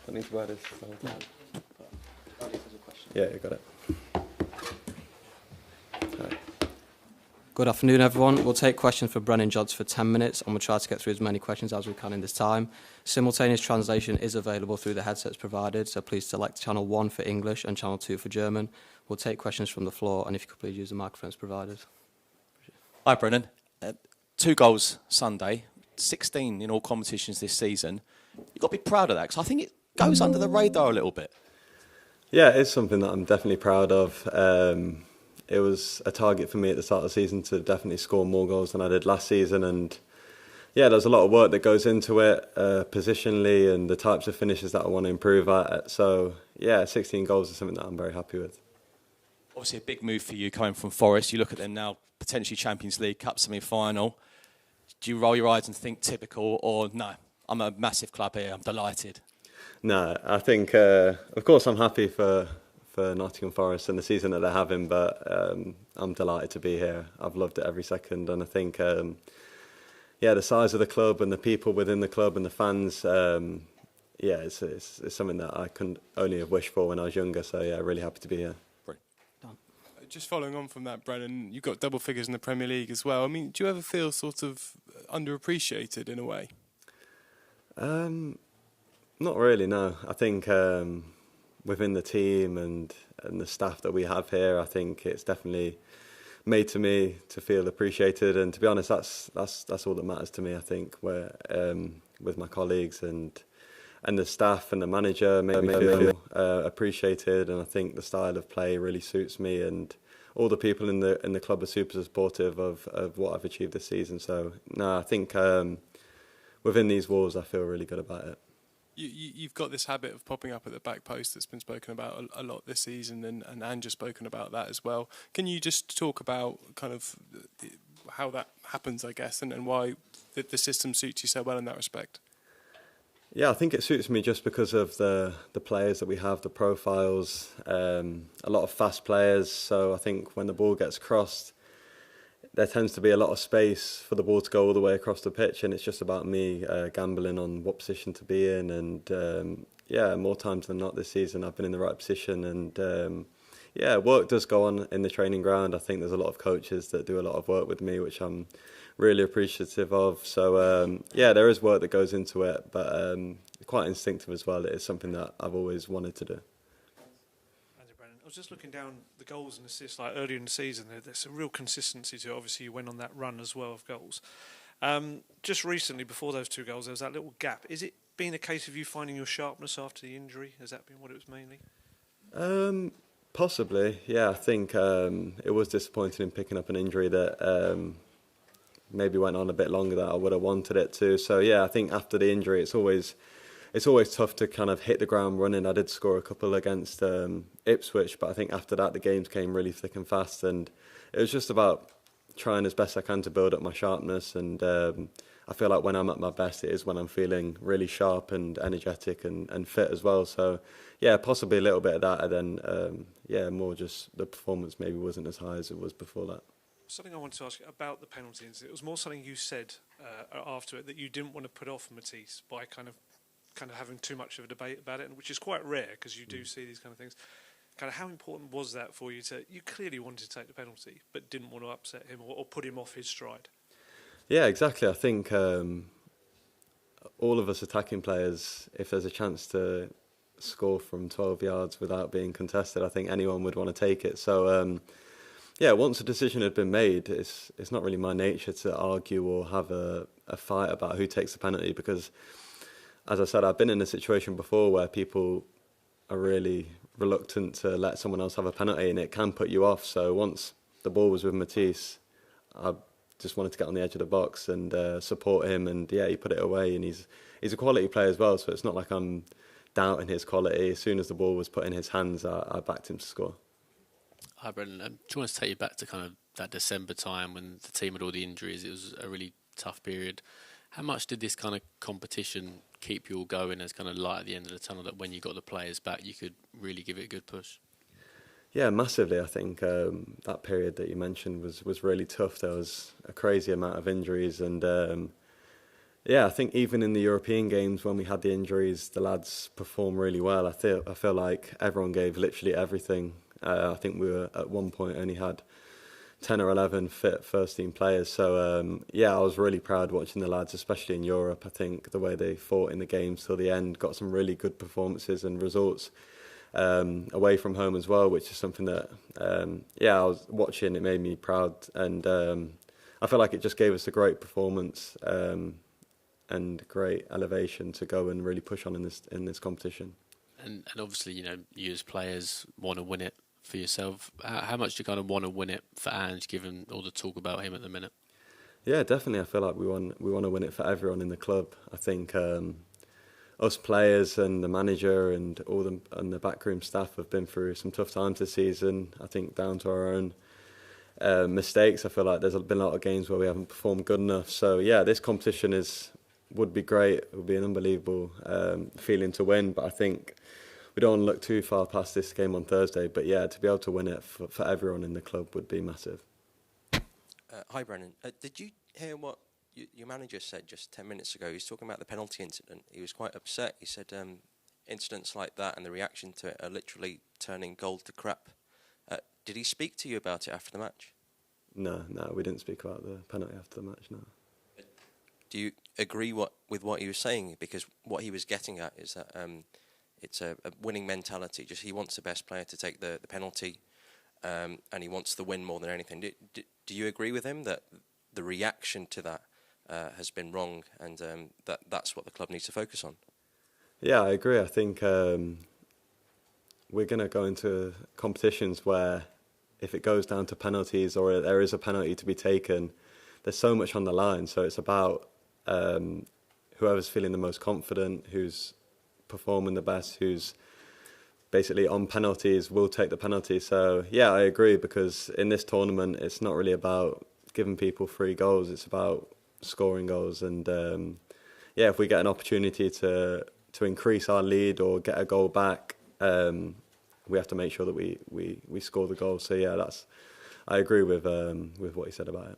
I need to wear this the whole time. Yeah, you got it. Right. Good afternoon, everyone. We'll take questions for Brennan Jods for 10 minutes, and we'll try to get through as many questions as we can in this time. Simultaneous translation is available through the headsets provided, so please select channel 1 for English and channel 2 for German. We'll take questions from the floor, and if you could please use the microphones provided. Hi, Brennan. 2 goals Sunday, 16 in all competitions this season. You've got to be proud of that, because I think it goes under the radar a little bit. Yeah, it's something that I'm definitely proud of. It was a target for me at the start of the season to definitely score more goals than I did last season, and yeah, there's a lot of work that goes into it, positionally, and the types of finishes that I want to improve at. So yeah, 16 goals is something that I'm very happy with. Obviously a big move for you coming from Forest. You look at them now, potentially Champions League, Cup semi-final. Do you roll your eyes and think typical, or no, I'm a massive club here, I'm delighted? No, I think, of course, I'm happy for Nottingham Forest and the season that they're having, but I'm delighted to be here. I've loved it every second, and I think, yeah, the size of the club and the people within the club and the fans, yeah, it's something that I couldn't only have wished for when I was younger. So yeah, really happy to be here. Just following on from that, Brennan, you've got double figures in the Premier League as well. I mean, do you ever feel sort of underappreciated in a way? Not really, no. I think within the team and the staff that we have here, I think it's definitely made to me to feel appreciated. And to be honest, that's all that matters to me. I think where with my colleagues and the staff and the manager make me feel appreciated. And I think the style of play really suits me, and all the people in the club are super supportive of what I've achieved this season. So no, I think within these walls, I feel really good about it. You've got this habit of popping up at the back post that's been spoken about a lot this season, and Ange's spoken about that as well. Can you just talk about kind of how that happens, I guess, and why the system suits you so well in that respect? Yeah, I think it suits me just because of the players that we have, the profiles, a lot of fast players. So I think when the ball gets crossed, there tends to be a lot of space for the ball to go all the way across the pitch, and it's just about me gambling on what position to be in. And yeah, more times than not this season, I've been in the right position. And yeah, work does go on in the training ground. I think there's a lot of coaches that do a lot of work with me, which I'm really appreciative of. So yeah, there is work that goes into it, but quite instinctive as well. It is something that I've always wanted to do. I was just looking down the goals and assists like earlier in the season. There's a real consistency to it. Obviously, you went on that run as well of goals. Just recently, before those 2 goals, there was that little gap. Is it been a case of you finding your sharpness after the injury? Has that been what it was mainly? Possibly, yeah. I think it was disappointing in picking up an injury that maybe went on a bit longer than I would have wanted it to. So yeah, I think after the injury, it's always tough to kind of hit the ground running. I did score a couple against Ipswich, but I think after that the games came really thick and fast, and it was just about trying as best I can to build up my sharpness. And I feel like when I'm at my best, it is when I'm feeling really sharp and energetic and fit as well. So yeah, possibly a little bit of that, and then yeah, more just the performance maybe wasn't as high as it was before that. Something I wanted to ask you about the penalties. It was more something you said after it, that you didn't want to put off Matisse by kind of having too much of a debate about it, which is quite rare because you do see these kind of things. Kind of how important was that for you you clearly wanted to take the penalty, but didn't want to upset him or put him off his stride? Yeah, exactly. I think all of us attacking players, if there's a chance to score from 12 yards without being contested, I think anyone would want to take it. So yeah, once a decision had been made, it's not really my nature to argue or have a fight about who takes the penalty, because, as I said, I've been in a situation before where people are really reluctant to let someone else have a penalty, and it can put you off. So once the ball was with Matisse, I just wanted to get on the edge of the box and support him, and yeah, he put it away, and he's a quality player as well, so it's not like I'm doubting his quality. As soon as the ball was put in his hands, I backed him to score. Hi, Brendan. Do you want to take you back to kind of that December time when the team had all the injuries? It was a really tough period. How much did this kind of competition keep you all going as kind of light at the end of the tunnel, that when you got the players back, you could really give it a good push? Yeah, massively. I think that period that you mentioned was really tough. There was a crazy amount of injuries, and Yeah, I think even in the European games when we had the injuries, the lads performed really well. I feel like everyone gave literally everything. I think we were at one point only had 10 or 11 fit first team players. So yeah, I was really proud watching the lads, especially in Europe. I think the way they fought in the games till the end, got some really good performances and results away from home as well, which is something that yeah, I was watching. It made me proud, and I feel like it just gave us a great performance and great elevation to go and really push on in this competition. And obviously, you know, you as players want to win it for yourself. How much do you kind of want to win it for Ange, given all the talk about him at the minute? Yeah, definitely. I feel like we want to win it for everyone in the club. I think us players and the manager and the backroom staff have been through some tough times this season. I think down to our own mistakes. I feel like there's been a lot of games where we haven't performed good enough. So yeah, this competition would be great. It would be an unbelievable feeling to win. But I think we don't want to look too far past this game on Thursday. But yeah, to be able to win it for everyone in the club would be massive. Hi, Brennan. Did you hear what your manager said just 10 minutes ago? He was talking about the penalty incident. He was quite upset. He said incidents like that and the reaction to it are literally turning gold to crap. Did he speak to you about it after the match? No, we didn't speak about the penalty after the match, no. Do you agree with what he was saying? Because what he was getting at is that it's a winning mentality. Just he wants the best player to take the penalty, and he wants the win more than anything. Do you agree with him that the reaction to that has been wrong, and that's what the club needs to focus on? Yeah, I agree. I think we're going to go into competitions where if it goes down to penalties or there is a penalty to be taken, there's so much on the line. So it's about whoever's feeling the most confident, who's performing the best, who's basically on penalties will take the penalty. So yeah, I agree, because in this tournament it's not really about giving people free goals, it's about scoring goals. And yeah, if we get an opportunity to increase our lead or get a goal back, we have to make sure that we score the goal. So yeah, I agree with what he said about it.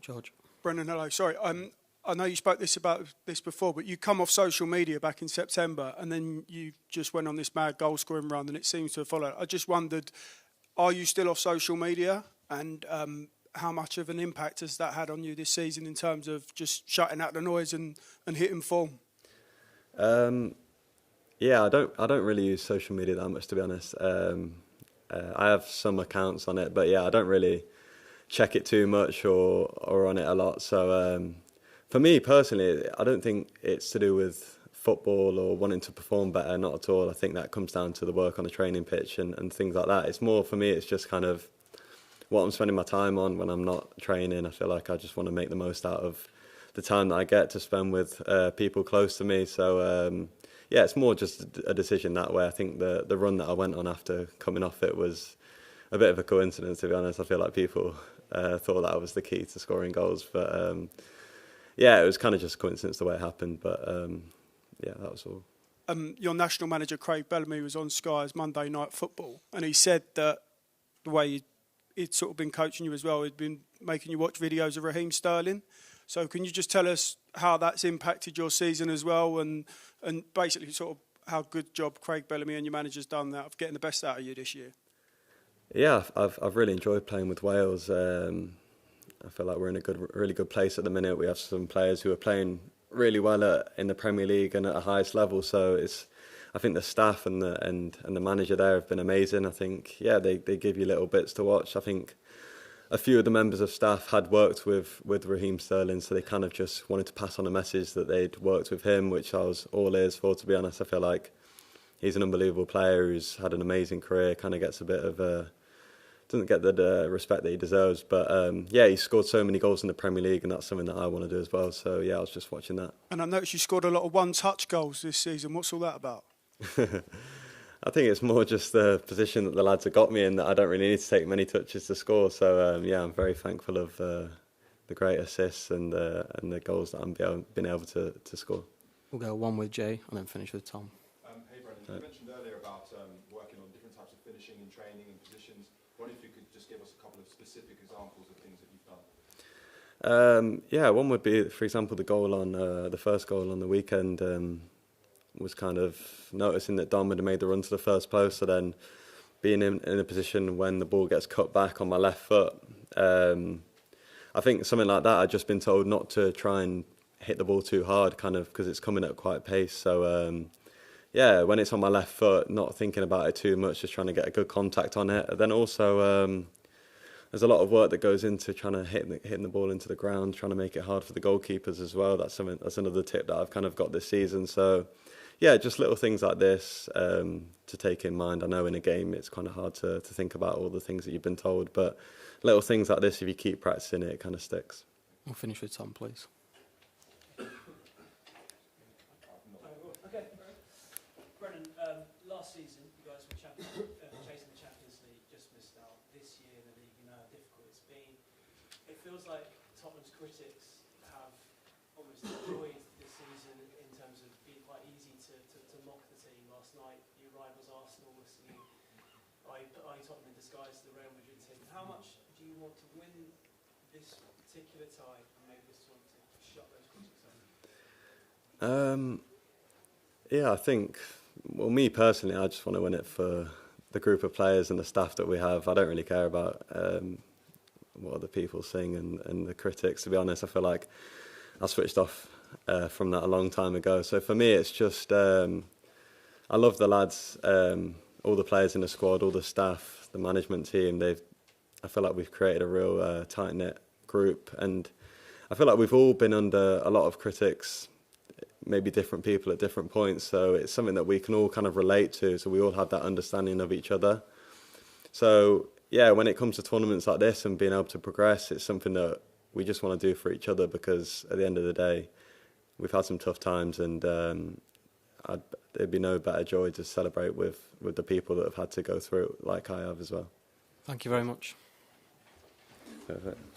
George. Brendan, hello. Sorry, I know you spoke about this before, but you come off social media back in September, and then you just went on this mad goal scoring run, and it seems to have followed. I just wondered, are you still off social media, and how much of an impact has that had on you this season in terms of just shutting out the noise and hitting form? Yeah, I don't really use social media that much, to be honest. I have some accounts on it, but yeah, I don't really check it too much or on it a lot. So for me personally, I don't think it's to do with football or wanting to perform better, not at all. I think that comes down to the work on the training pitch and things like that. It's more, for me, it's just kind of what I'm spending my time on when I'm not training. I feel like I just want to make the most out of the time that I get to spend with people close to me. So yeah, it's more just a decision that way. I think the run that I went on after coming off it was a bit of a coincidence, to be honest. I feel like people thought that was the key to scoring goals. But yeah, it was kind of just a coincidence the way it happened. But yeah, that was all. Your national manager, Craig Bellamy, was on Sky's Monday Night Football, and he said that the way he'd sort of been coaching you as well, he'd been making you watch videos of Raheem Sterling. So can you just tell us how that's impacted your season as well, and basically sort of how good job Craig Bellamy and your manager's done that of getting the best out of you this year? Yeah, I've really enjoyed playing with Wales. I feel like we're in a really good place at the minute. We have some players who are playing really well in the Premier League and at the highest level. So I think the staff and the manager there have been amazing. I think yeah, they give you little bits to watch. I think a few of the members of staff had worked with Raheem Sterling, so they kind of just wanted to pass on a message that they'd worked with him, which I was all ears for, to be honest. I feel like he's an unbelievable player who's had an amazing career, kind of gets a bit of doesn't get the respect that he deserves. But yeah, he scored so many goals in the Premier League, and that's something that I want to do as well. So yeah, I was just watching that. And I noticed you scored a lot of one-touch goals this season. What's all that about? I think it's more just the position that the lads have got me in, that I don't really need to take many touches to score. So yeah, I'm very thankful of the great assists and the goals that I'm been able to score. We'll go one with Jay and then finish with Tom. Hey Brendan, you mentioned earlier about working on different types of finishing and training and positions. I wonder if you could just give us a couple of specific examples of things that you've Yeah, one would be, for example, the first goal on the weekend was kind of noticing that Dom had made the run to the first post, so then being in a position when the ball gets cut back on my left foot. I think something like that, I'd just been told not to try and hit the ball too hard, kind of, because it's coming at quite a pace. So, yeah, when it's on my left foot, not thinking about it too much, just trying to get a good contact on it. And then also, there's a lot of work that goes into trying to hitting the ball into the ground, trying to make it hard for the goalkeepers as well. That's another tip that I've kind of got this season. So, yeah, just little things like this to take in mind. I know in a game it's kind of hard to think about all the things that you've been told, but little things like this, if you keep practicing it, it kind of sticks. We'll finish with Tom, please. Okay, Brennan, last season you guys were chasing the Champions League, just missed out. This year in the league, you know how difficult it's been. It feels like Tottenham's critics have almost enjoyed this season in terms of being quite easy to mock the team. Last night, your rivals Arsenal were singing "I Tottenham in disguise" to the Real Madrid team. How much do you want to win this particular tie and maybe just want to shut those critics up? Yeah, I think, well, me personally, I just want to win it for the group of players and the staff that we have. I don't really care about what other people sing and the critics. To be honest, I feel like I switched off from that a long time ago. So for me, it's just, I love the lads, all the players in the squad, all the staff, the management team. I feel like we've created a real tight-knit group, and I feel like we've all been under a lot of critics, maybe different people at different points, so it's something that we can all kind of relate to, so we all have that understanding of each other. So yeah, when it comes to tournaments like this and being able to progress, it's something that we just want to do for each other, because at the end of the day, we've had some tough times, and there'd be no better joy to celebrate with the people that have had to go through it like I have as well. Thank you very much. Perfect.